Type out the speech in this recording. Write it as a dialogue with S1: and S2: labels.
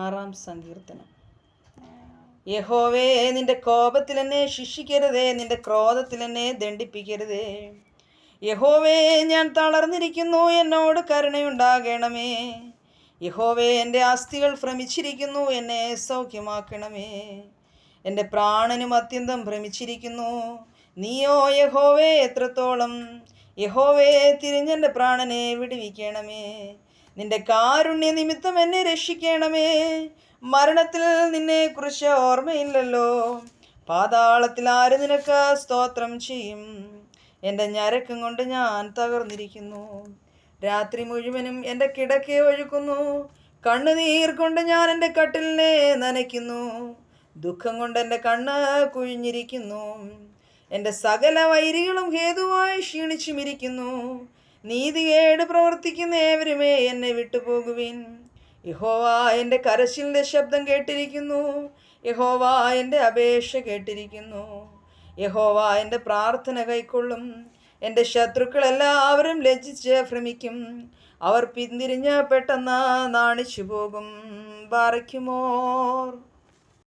S1: 6-ാം സങ്കീർത്തനം. യഹോവേ, നിന്റെ കോപത്തിൽ എന്നെ ശിക്ഷിക്കരുതേ, നിന്റെ ക്രോധത്തിൽ എന്നെ ദണ്ഡിപ്പിക്കരുതേ. യഹോവേ, ഞാൻ തളർന്നിരിക്കുന്നു, എന്നോട് കരുണയുണ്ടാകണമേ. യഹോവേ, എൻ്റെ അസ്ഥികൾ ഭ്രമിച്ചിരിക്കുന്നു, എന്നെ സൗഖ്യമാക്കണമേ. എൻ്റെ പ്രാണനും അത്യന്തം ഭ്രമിച്ചിരിക്കുന്നു. നീയോ യഹോവേ എത്രത്തോളം? യഹോവേ, തിരിഞ്ഞെൻ്റെ പ്രാണനെ വിടുവിക്കണമേ. നിന്റെ കാരുണ്യ നിമിത്തം എന്നെ രക്ഷിക്കണമേ. മരണത്തിൽ നിന്നെക്കുറിച്ച് ഓർമ്മയില്ലല്ലോ. പാതാളത്തിൽ ആര് നിനക്ക് സ്തോത്രം ചെയ്യും? എൻ്റെ ഞരക്കം കൊണ്ട് ഞാൻ തകർന്നിരിക്കുന്നു. രാത്രി മുഴുവനും എൻ്റെ കിടക്കയെ ഒഴുക്കുന്നു. കണ്ണുനീർ കൊണ്ട് ഞാൻ എൻ്റെ കട്ടിലിനെ നനയ്ക്കുന്നു. ദുഃഖം കൊണ്ട് എൻ്റെ കണ്ണ് കുഴിഞ്ഞിരിക്കുന്നു. എൻ്റെ സകല വൈരികളും ഹേതുവായി ക്ഷീണിച്ചുമിരിക്കുന്നു. നീതികേട് പ്രവർത്തിക്കുന്ന ഏവരുമേ എന്നെ വിട്ടുപോകുവിൻ. യഹോവ എൻ്റെ കരച്ചിലിൻ്റെ ശബ്ദം കേട്ടിരിക്കുന്നു. യഹോവ എൻ്റെ അപേക്ഷ കേട്ടിരിക്കുന്നു. യഹോവ എൻ്റെ പ്രാർത്ഥന കൈക്കൊള്ളും. എൻ്റെ ശത്രുക്കളെല്ലാവരും ലജ്ജിച്ച് ഭ്രമിക്കും. അവർ പിന്തിരിഞ്ഞ് പെട്ടെന്ന് നാണിച്ചു പോകും. ബാറയ്ക്കുമോർ.